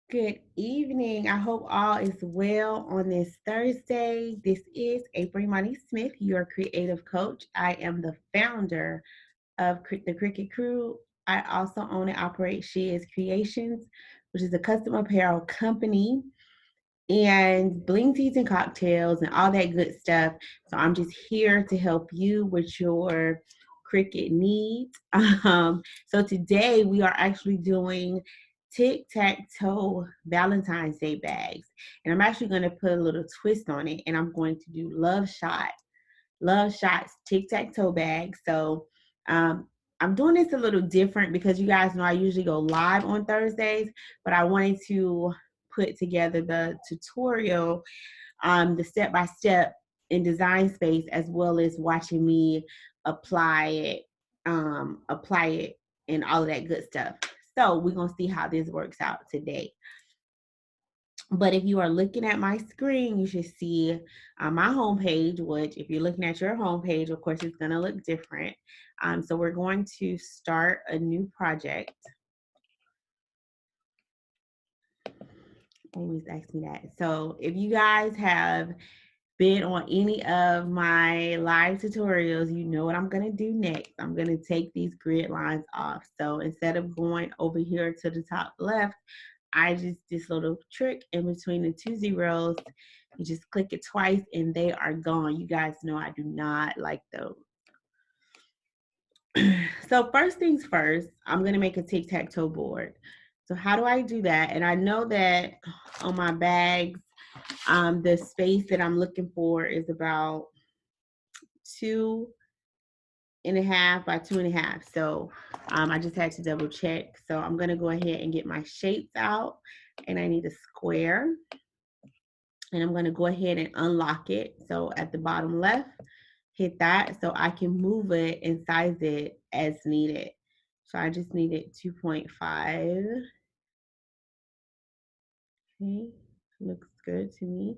Good evening. I hope all is well on this Thursday. This is aprilimanismith, your creative coach. I am the founder of the Cricut Crew. I also own and operate She Is Creations, which is a custom apparel company, and bling teas and cocktails and all that good stuff. So I'm just here to help you with your Cricut needs. So today we are actually doing Tic Tac Valentine's Day bags. And I'm actually going to put a little twist on it, and I'm going to do Love Shots Tic Tac bags. So I'm doing this a little different because you guys know I usually go live on Thursdays, but I wanted to put together the tutorial, the step-by-step in Design Space, as well as watching me apply it and all of that good stuff. So we're going to see how this works out today. But if you are looking at my screen, you should see my homepage, which if you're looking at your homepage, of course, it's going to look different. So we're going to start a new project. Always ask me that. So if you guys have been on any of my live tutorials, you know what I'm going to do next. I'm going to take these grid lines off. So instead of going over here to the top left, I just, this little trick in between the two zeros, you just click it twice and they are gone. You guys know I do not like those. So first things first, I'm going to make a tic-tac-toe board. So how do I do that? And I know that on my bags, the space that I'm looking for is about 2.5 by 2.5. So I just had to double check. So I'm going to go ahead and get my shapes out, and I need a square. And I'm going to go ahead and unlock it. So at the bottom left, hit that so I can move it and size it as needed. So I just needed 2.5. Okay, looks good to me.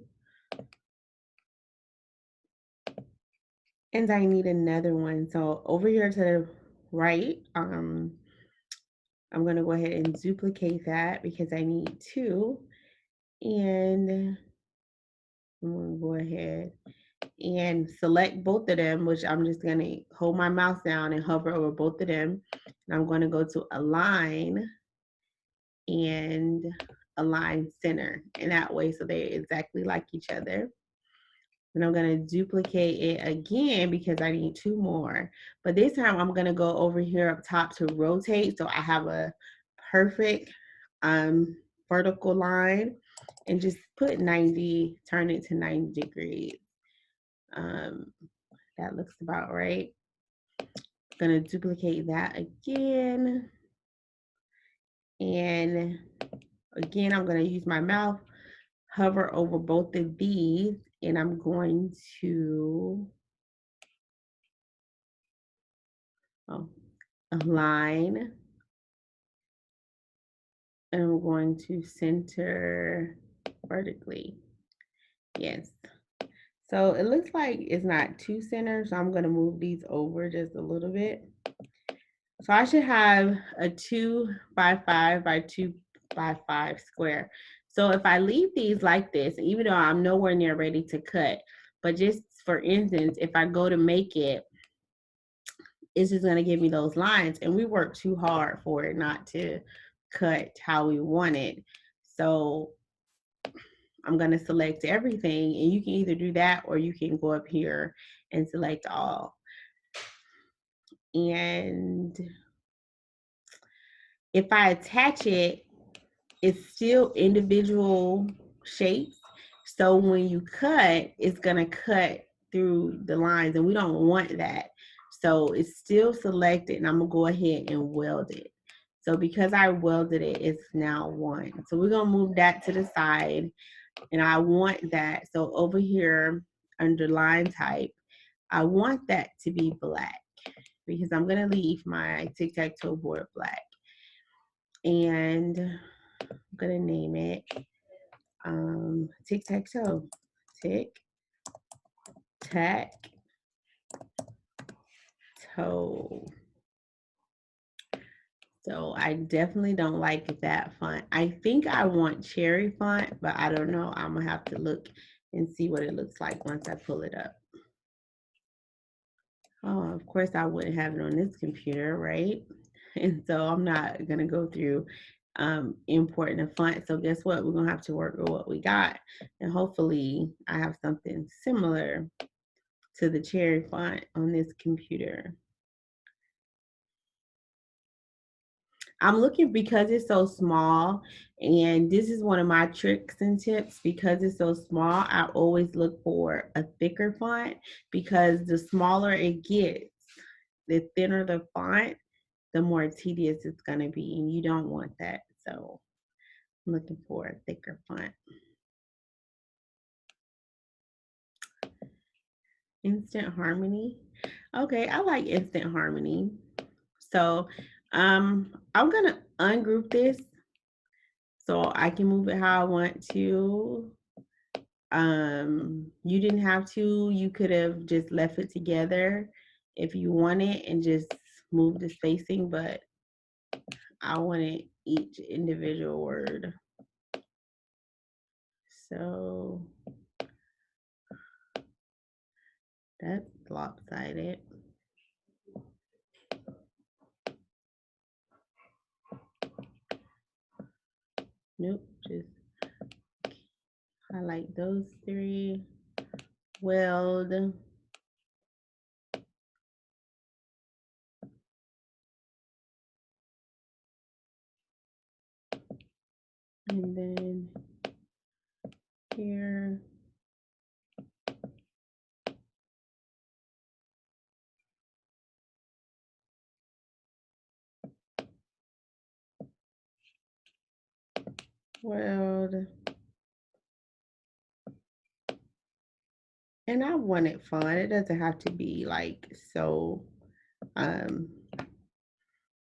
And I need another one. So over here to the right, I'm going to go ahead and duplicate that because I need 2. And I'm going to go ahead and select both of them, which I'm just going to hold my mouse down and hover over both of them. And I'm going to go to align and align center. And that way, so they're exactly like each other. And I'm going to duplicate it again because I need 2 more. But this time I'm going to go over here up top to rotate. So I have a perfect vertical line, and just put 90, turn it to 90 degrees. That looks about right. I'm going to duplicate that again. And again, I'm going to use my mouse, hover over both of these, and I'm going to align. And I'm going to center vertically. Yes. So it looks like it's not too centered, so I'm going to move these over just a little bit. So I should have a 2 by 5 by 2 by 5 square. So if I leave these like this, even though I'm nowhere near ready to cut, but just for instance, if I go to make it, it's just going to give me those lines, and we work too hard for it not to cut how we want it. So I'm going to select everything, and you can either do that or you can go up here and select all. And if I attach it, it's still individual shapes. So when you cut, it's going to cut through the lines, and we don't want that. So it's still selected, and I'm going to go ahead and weld it. So because I welded it, it's now 1. So we're going to move that to the side, and I want that. So over here under line type, I want that to be black because I'm going to leave my tic-tac-toe board black. And I'm going to name it tic-tac-toe. Tic-tac-toe. So I definitely don't like that font. I think I want cherry font, but I don't know. I'm gonna have to look and see what it looks like once I pull it up. Oh, of course I wouldn't have it on this computer, right? And so I'm not gonna go through importing a font. So guess what? We're gonna have to work with what we got. And hopefully I have something similar to the cherry font on this computer. I'm looking because it's so small, and this is one of my tricks and tips. Because it's so small, I always look for a thicker font, because the smaller it gets, the thinner the font, the more tedious it's going to be, and you don't want that. So I'm looking for a thicker font. Instant Harmony. Okay, I like Instant Harmony. So I'm gonna ungroup this so I can move it how I want to. You didn't have to. You could have just left it together if you wanted and just move the spacing, but I wanted each individual word. So that's lopsided. Nope, just highlight those three. Weld. And then here. Weld. And I want it fun. It doesn't have to be like so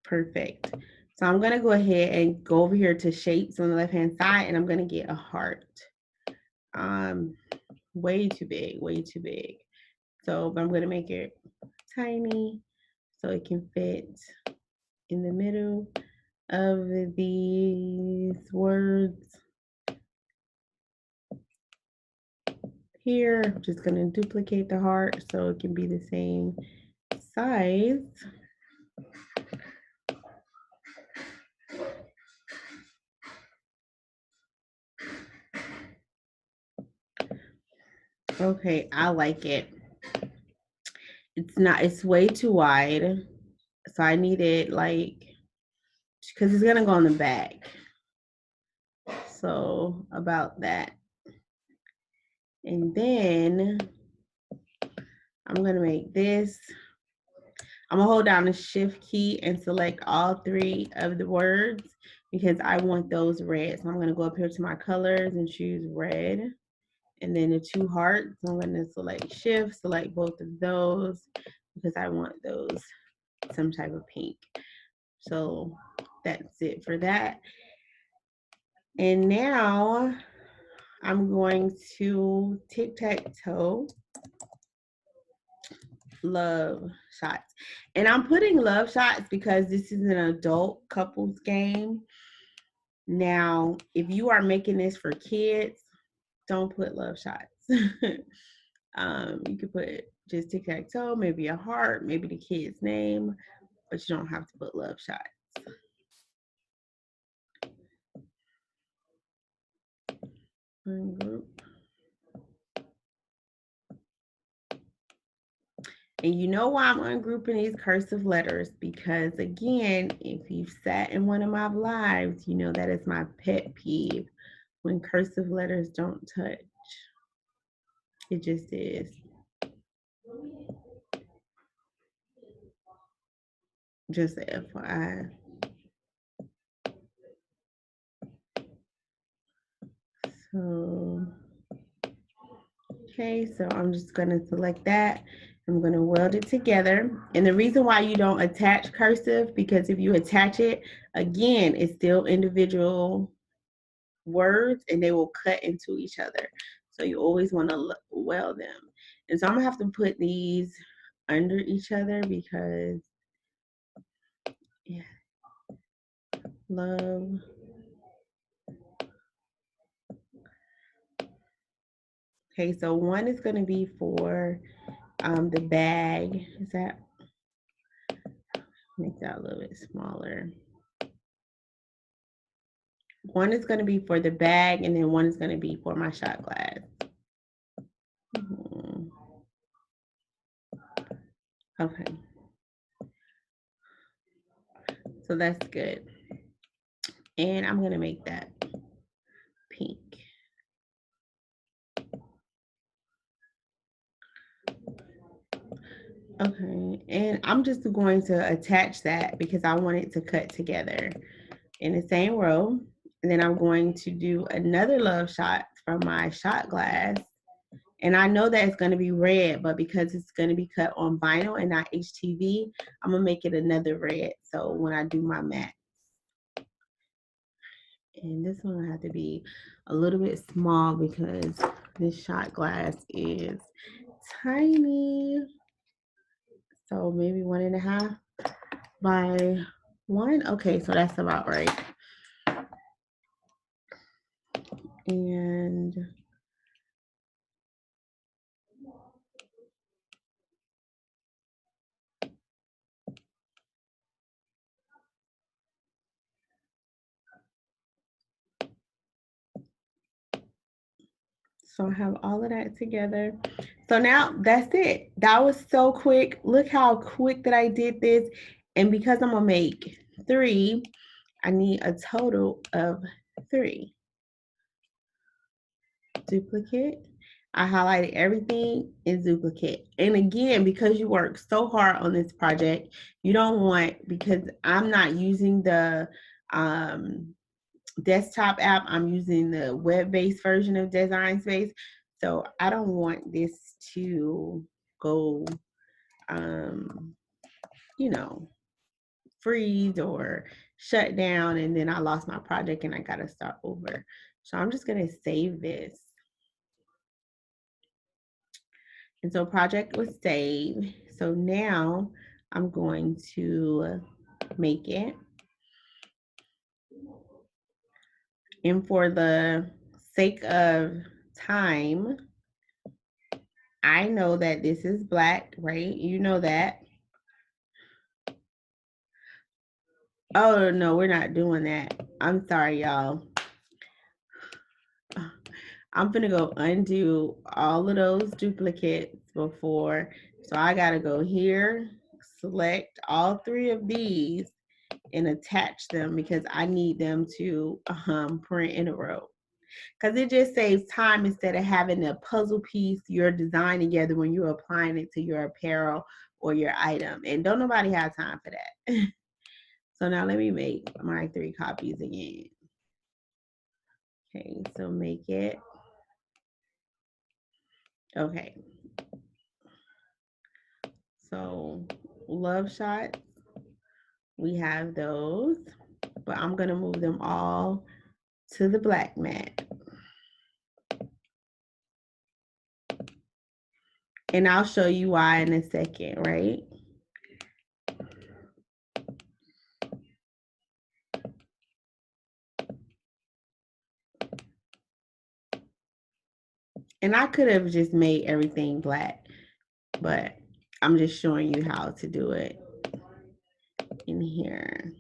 perfect. So I'm gonna go ahead and go over here to shapes on the left hand side, and I'm gonna get a heart. Way too big, way too big. So but I'm gonna make it tiny so it can fit in the middle of these words. Here, I'm just gonna duplicate the heart so it can be the same size. Okay, I like it. It's way too wide. So I need it like, because it's gonna go on the back. So about that. And then I'm gonna make this. I'm gonna hold down the shift key and select all three of the words because I want those red. So I'm gonna go up here to my colors and choose red. And then the two hearts, I'm gonna select shift, select both of those because I want those some type of pink. So that's it for that. And now I'm going to Tic Tac Toe love shots. And I'm putting love shots because this is an adult couples game. Now, if you are making this for kids, don't put love shots. You could put just tic tac toe, maybe a heart, maybe the kid's name, but you don't have to put love shots. Ungroup. And you know why I'm ungrouping these cursive letters? Because again, if you've sat in one of my lives, you know that is my pet peeve when cursive letters don't touch. It just is. Just a FYI. So, okay, so I'm just gonna select that. I'm gonna weld it together. And the reason why you don't attach cursive, because if you attach it, again, it's still individual words and they will cut into each other. So you always wanna weld them. And so I'm gonna have to put these under each other because, yeah, Love. Okay, so one is going to be for the bag. Is that, make that a little bit smaller. One is going to be for the bag, and then one is going to be for my shot glass. Okay. So that's good. And I'm going to make that pink. Okay, and I'm just going to attach that because I want it to cut together in the same row. And then I'm going to do another love shot from my shot glass. And I know that it's going to be red, but because it's going to be cut on vinyl and not HTV, I'm going to make it another red. So when I do my matte. And this one will have to be a little bit small because this shot glass is tiny. So maybe 1.5 by 1. Okay, so that's about right. And so I have all of that together. So now that's it. That was so quick. Look how quick that I did this. And because I'm gonna make 3, I need a total of 3. Duplicate. I highlighted everything in duplicate. And again, because you work so hard on this project, you don't want, because I'm not using the desktop app, I'm using the web-based version of Design Space. So I don't want this to go, you know, freeze or shut down and then I lost my project and I gotta start over. So I'm just gonna save this. And so project was saved. So now I'm going to make it. And for the sake of time, I know that this is black, right? You know that. Oh, no, we're not doing that. I'm sorry, y'all. I'm gonna go undo all of those duplicates before. So I gotta go here, select all 3 of these and attach them because I need them to print in a row. Because it just saves time instead of having a puzzle piece you're designing together when you're applying it to your apparel or your item. And don't nobody have time for that. So now let me make my 3 copies again. Okay, so make it. Okay. So love shots, we have those, but I'm gonna move them all to the black mat. And I'll show you why in a second, right? And I could have just made everything black, but I'm just showing you how to do it in here.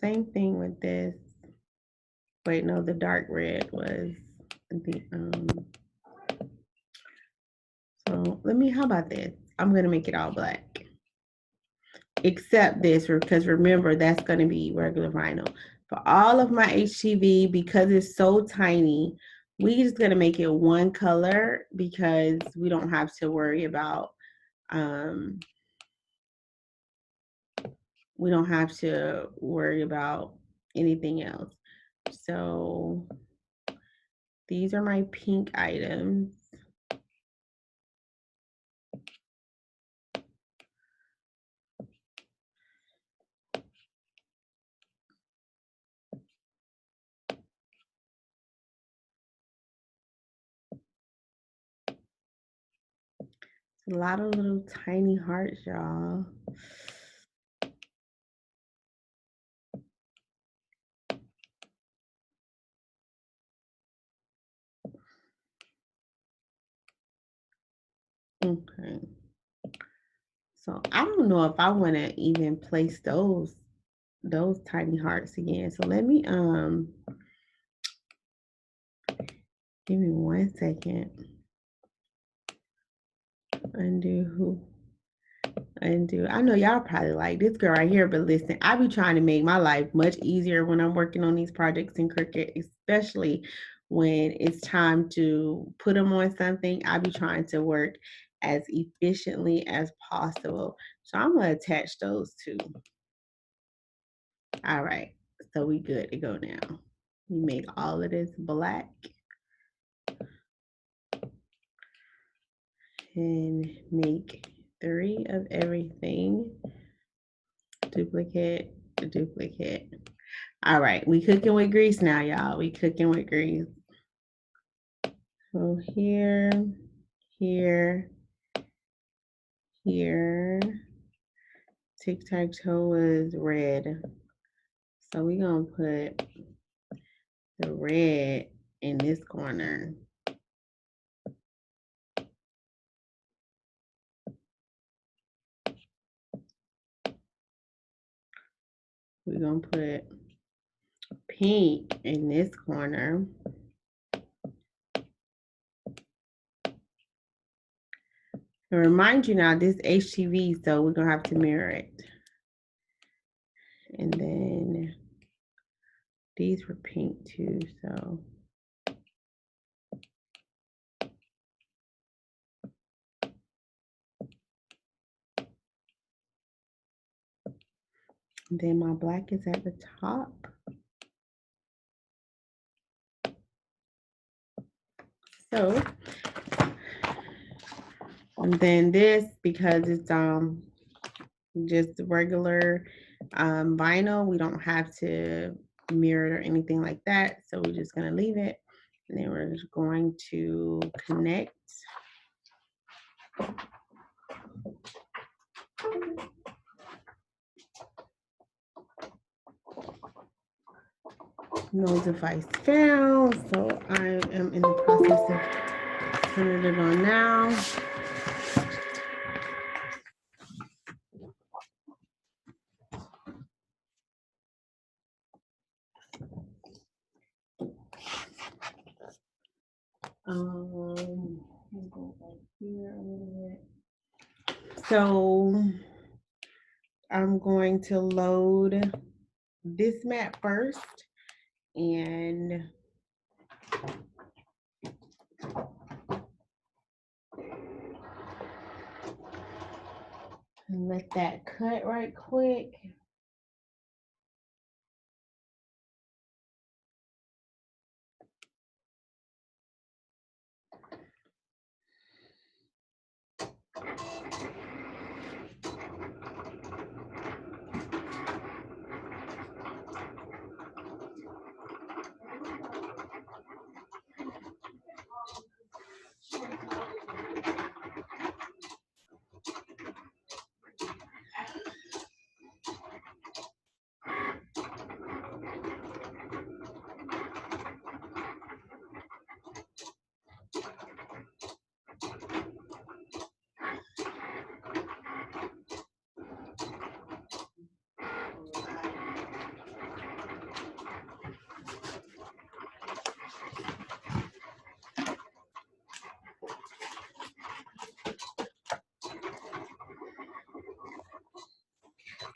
Same thing with this. Wait, no, the dark red was the, so let me, how about this? I'm gonna make it all black. Except this, because remember, that's gonna be regular vinyl. For all of my HTV, because it's so tiny, we just gonna make it one color because we don't have to worry about, we don't have to worry about anything else. So these are my pink items. A lot of little tiny hearts, y'all. Okay. So I don't know if I want to even place those tiny hearts again. So let me give me 1 second. Undo. I know y'all probably like this girl right here, but listen, I be trying to make my life much easier when I'm working on these projects in Cricut, especially when it's time to put them on something. I be trying to work as efficiently as possible. So I'm gonna attach those two. All right, so we good to go now. We make all of this black. And make 3 of everything. Duplicate. All right, we cooking with grease now, y'all. We cooking with grease. So here. Tic Tac toe is red. So we're gonna put the red in this corner. We're gonna put pink in this corner. And remind you now, this HTV, so we're gonna have to mirror it. And then these were pink too, so. And then my black is at the top. So, and then this, because it's just regular vinyl, we don't have to mirror it or anything like that. So we're just gonna leave it. And then we're just going to connect. No device found. So I am in the process of turning it on now. Go back here a little bit. So I'm going to load this mat first and let that cut right quick.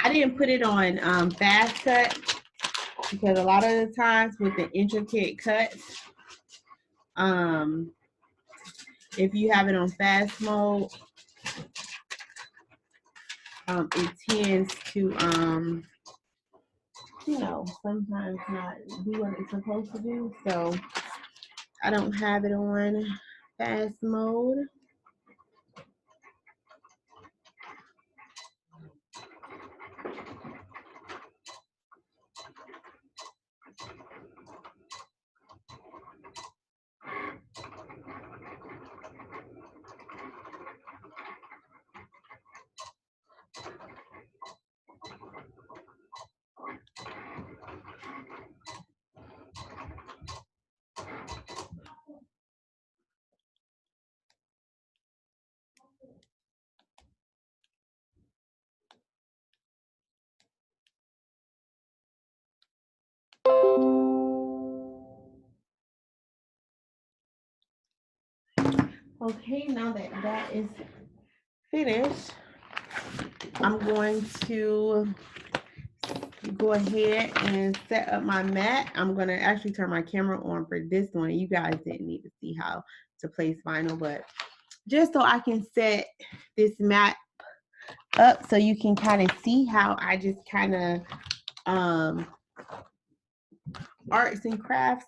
I didn't put it on fast cut because a lot of the times with the intricate cuts, if you have it on fast mode, it tends to, you know, sometimes not do what it's supposed to do. So I don't have it on fast mode. Okay, now that that is finished, I'm going to go ahead and set up my mat. I'm going to actually turn my camera on for this one. You guys didn't need to see how to place vinyl, but just so I can set this mat up so you can kind of see how I just kind of arts and crafts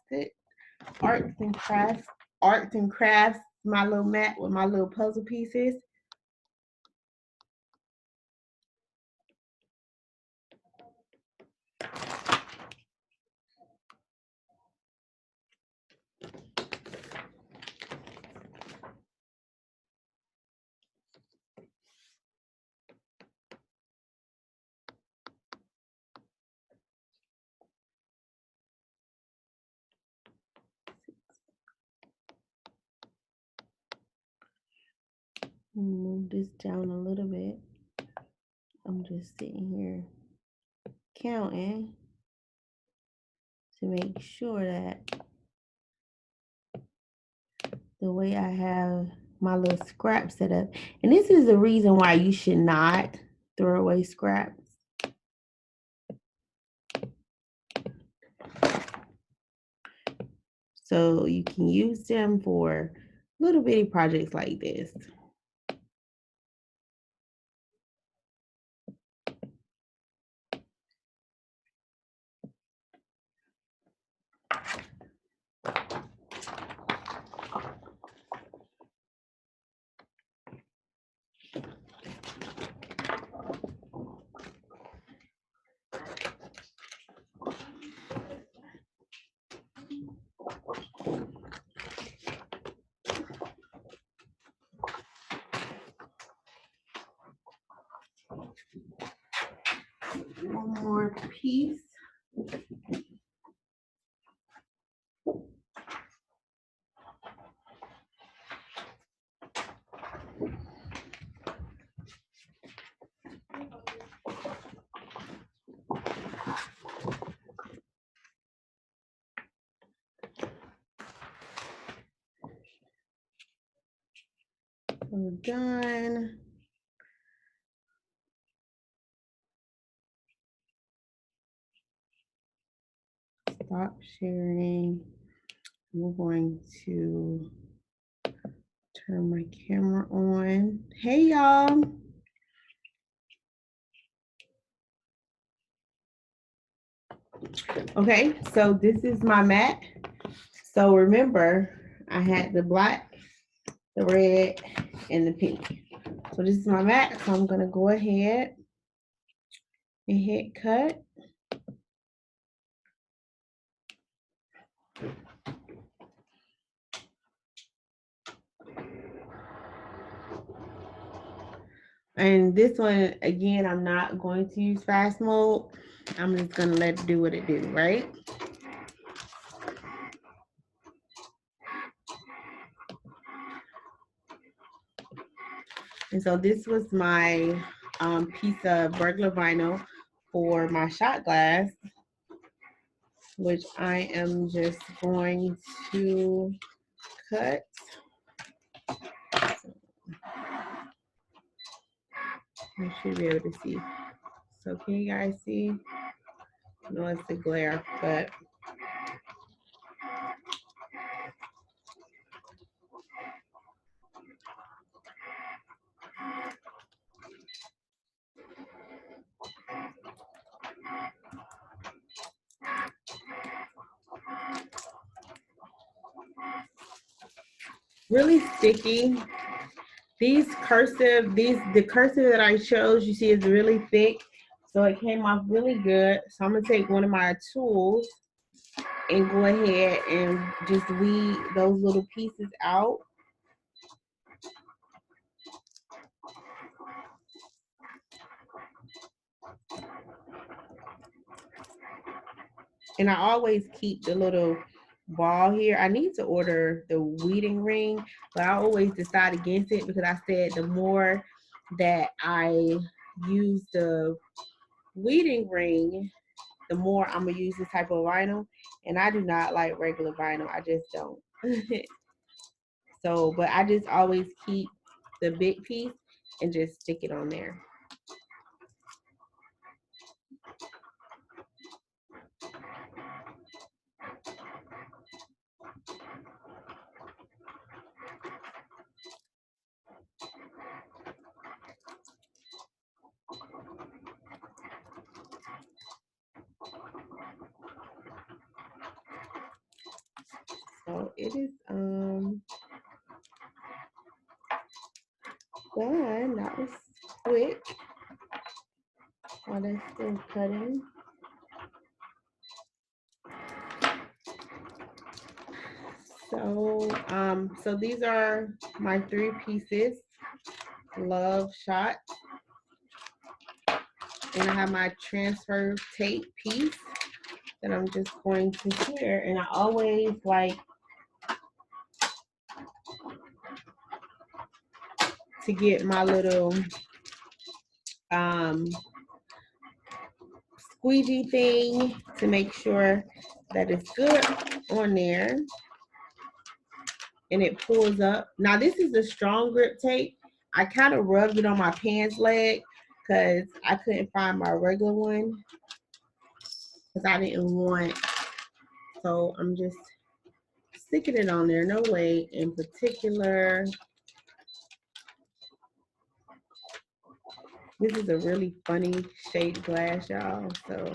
my little mat with my little puzzle pieces. Move this down a little bit. I'm just sitting here counting to make sure that the way I have my little scrap set up, and this is the reason why you should not throw away scraps. So you can use them for little bitty projects like this. One more piece. We're done. Stop sharing. We're going to turn my camera on. Hey, y'all. Okay, so this is my mat. So remember, I had the black, the red, and the pink. So this is my mat. So I'm gonna go ahead and hit cut. And this one, again, I'm not going to use fast mode. I'm just gonna let it do what it do, right? And so this was my piece of regular vinyl for my shot glass, which I am just going to cut. I should be able to see. So can you guys see? No, it's the glare, but really sticky. The cursive that I chose, you see, is really thick, so it came off really good. So I'm gonna take one of my tools and go ahead and just weed those little pieces out. And I always keep the little ball here. I need to order the weeding ring, but I always decide against it because I said the more that I use the weeding ring, the more I'm gonna use this type of vinyl. And I do not like regular vinyl. I just don't. So, but I just always keep the big piece and just stick it on there. So it is done. That was quick. While that's still cutting. So these are my 3 pieces, love shot. And I have my transfer tape piece that I'm just going to here. And I always like to get my little squeegee thing to make sure that it's good on there. And it pulls up. Now this is a strong grip tape. I kind of rubbed it on my pants leg because I couldn't find my regular one because I didn't want. So I'm just sticking it on there. No way in particular. This is a really funny shaped glass, y'all. So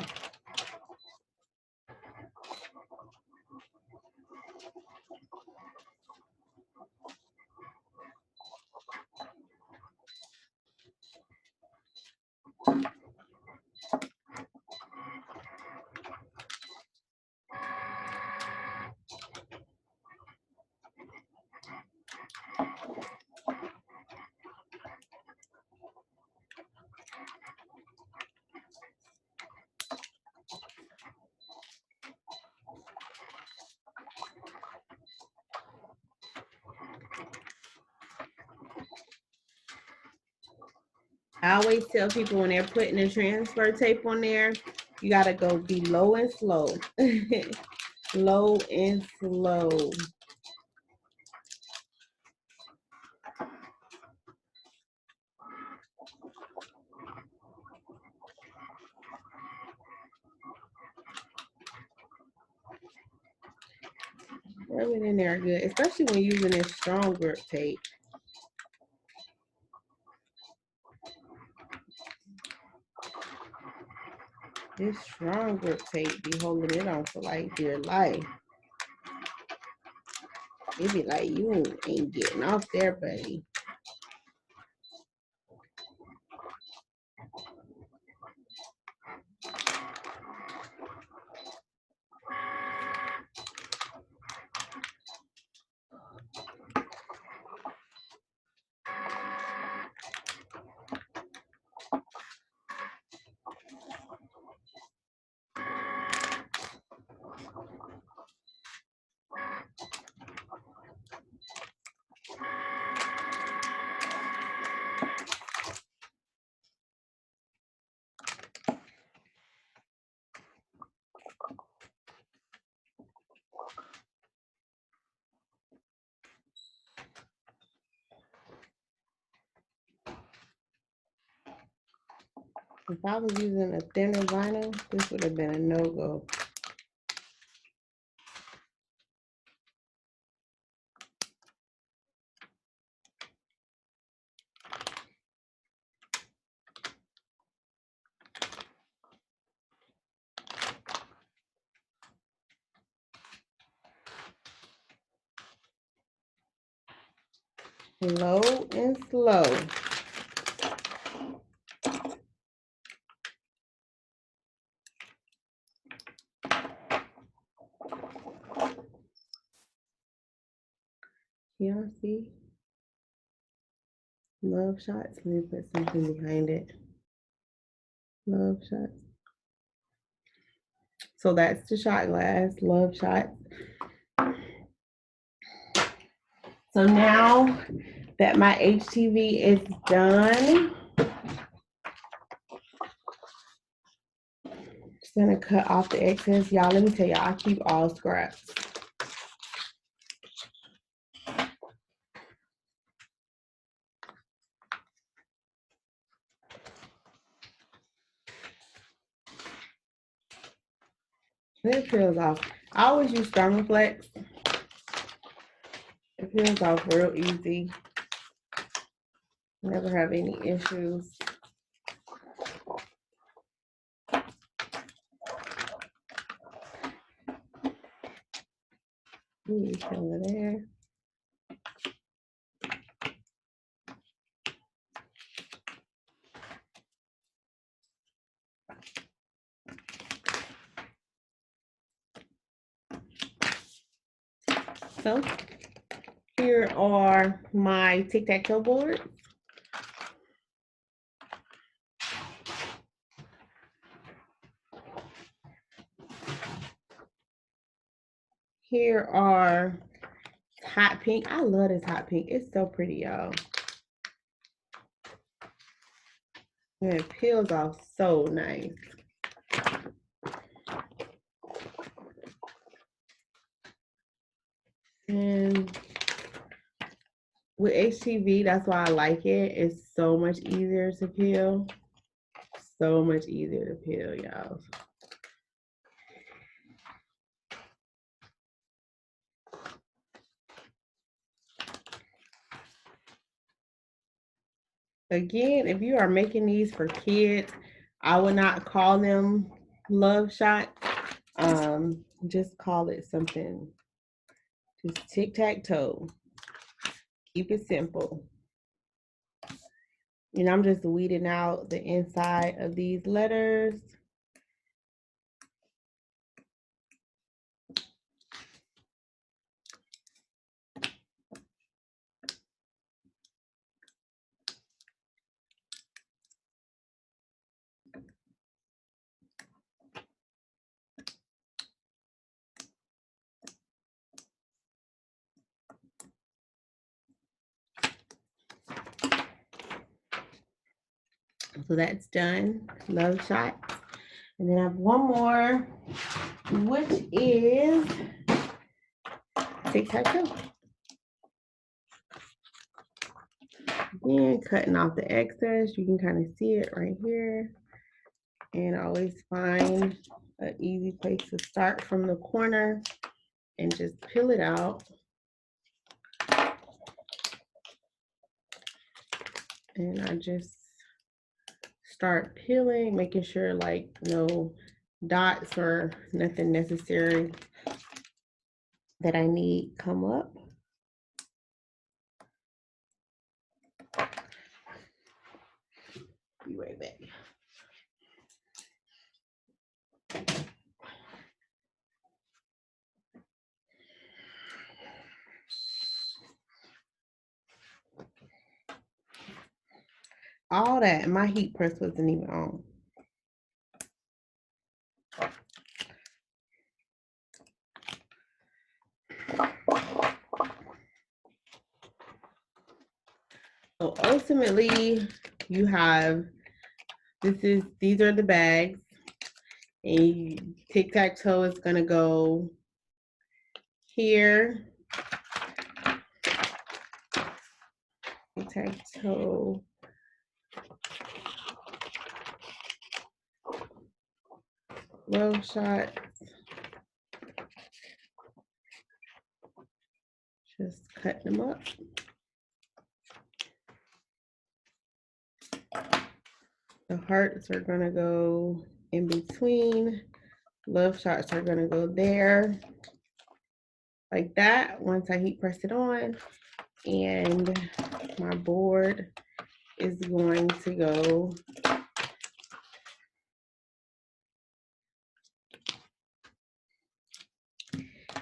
I always tell people when they're putting the transfer tape on there, you gotta be low and slow. Low and slow. Rub it in there good, especially when using this strong grip tape. This strong grip tape be holding it on for like dear life. It be like you ain't getting off there, buddy. If I was using a thinner vinyl, this would have been a no-go. Low and slow. Y'all see? Love shots. Let me put something behind it. Love shots. So that's the shot glass, love shots. So now that my HTV is done, just gonna cut off the excess. Y'all, let me tell y'all, I keep all scraps. It peels off. I always use Thermoflex. It peels off real easy. Never have any issues. Over there. So here are my Tic Tac Toe boards. Here are hot pink. I love this hot pink. It's so pretty, y'all. And it peels off so nice. And with HTV, that's why I like it. It's so much easier to peel. So much easier to peel, y'all. Again, if you are making these for kids, I would not call them love shots. Just call it something. Just tic-tac-toe. Keep it simple. And I'm just weeding out the inside of these letters. So that's done. Love shots. And then I have one more, which is tic-tac-toe. Again, cutting off the excess. You can kind of see it right here. And always find an easy place to start from the corner and just peel it out. And I just start peeling, making sure like no dots or nothing necessary that I need come up. Be right back. All that, my heat press wasn't even on. So ultimately, you have these are the bags, and tic-tac-toe is gonna go here. Tic-tac-toe. Love shot. Just cut them up. The hearts are gonna go in between. Love shots are gonna go there, like that, once I heat press it on. And my board is going to go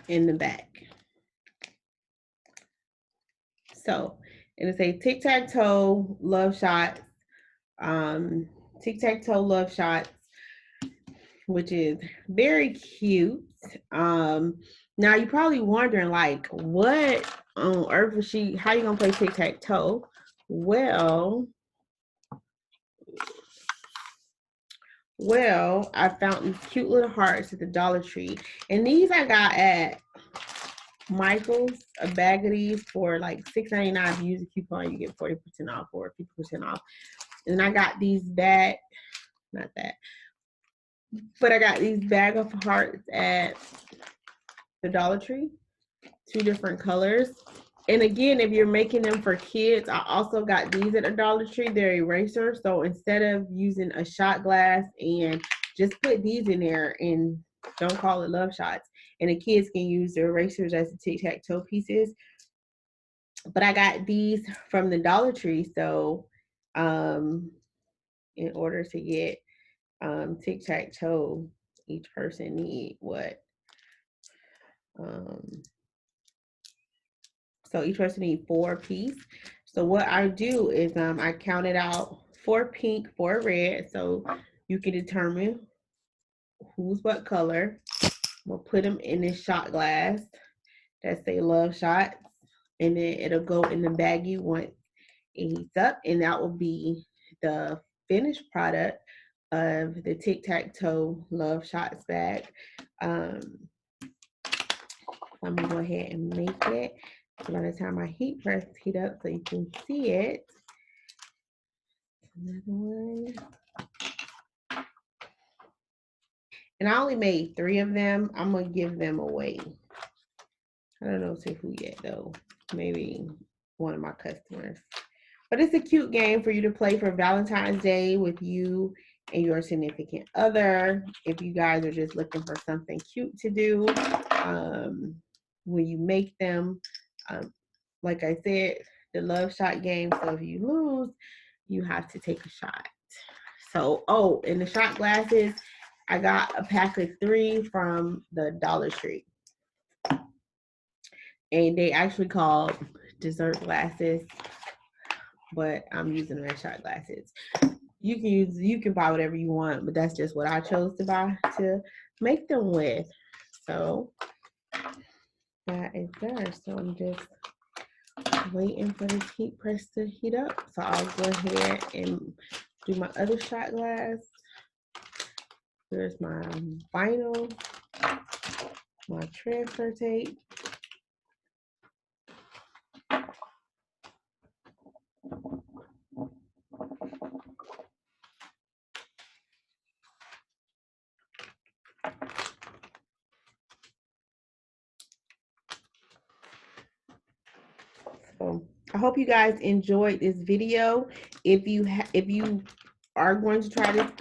in the back. So it'll say tic-tac-toe love shots, tic-tac-toe love shots, which is very cute. Now you're probably wondering, like, what on earth is she? How you gonna play tic-tac-toe? Well, I found these cute little hearts at the Dollar Tree, and these I got at Michael's. A bag of these for like $6.99. If you use a coupon, you get 40% off or 50% off. And I got these not that. But I got these bag of hearts at the Dollar Tree, 2 different colors. And again, if you're making them for kids, I also got these at the Dollar Tree. They're erasers. So instead of using a shot glass, and just put these in there and don't call it love shots. And the kids can use the erasers as the tic-tac-toe pieces. But I got these from the Dollar Tree. So in order to get tic-tac-toe, each person need what? So each person needs 4 piece. So what I do is I counted out 4 pink, 4 red. So you can determine who's what color. We'll put them in this shot glass that say love shots. And then it'll go in the baggie once it heats up. And that will be the finished product of the tic-tac-toe love shots bag. I'm gonna go ahead and make it. So by the time my heat press heat up so you can see it. Another one. And I only made 3 of them. I'm gonna give them away. I don't know to who yet though. Maybe one of my customers. But it's a cute game for you to play for Valentine's Day with you and your significant other. If you guys are just looking for something cute to do when you make them. Like I said, the love shot game. So if you lose, you have to take a shot. So, oh, and the shot glasses, I got a pack of 3 from the Dollar Tree. And they actually called dessert glasses, but I'm using them as shot glasses. You can buy whatever you want, but that's just what I chose to buy to make them with. So that is there. So I'm just waiting for the heat press to heat up. So I'll go ahead and do my other shot glass. Here's my vinyl, my transfer tape. So I hope you guys enjoyed this video. If you are going to try this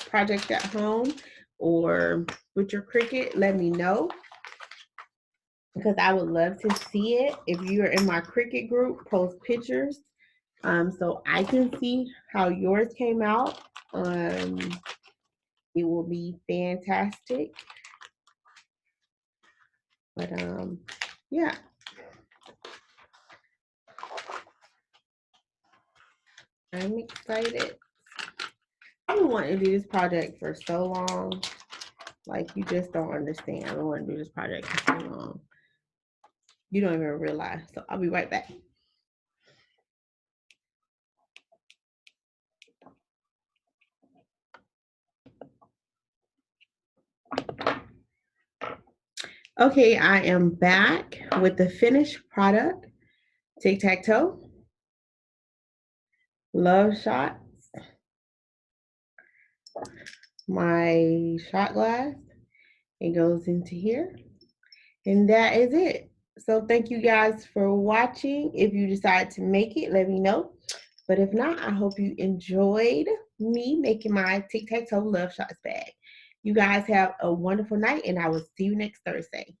project at home or with your Cricut, let me know, because I would love to see it. If you're in my Cricut group, post pictures so I can see how yours came out. It will be fantastic. But yeah. I'm excited. I've been wanting to do this project for so long. Like, you just don't understand. I've been wanting to do this project for so long. You don't even realize. So I'll be right back. Okay, I am back with the finished product. Tic-tac-toe. Love shots. My shot glass. It goes into here. And that is it. So thank you guys for watching. If you decide to make it, let me know. But if not, I hope you enjoyed me making my tic-tac-toe love shots bag. You guys have a wonderful night, and I will see you next Thursday.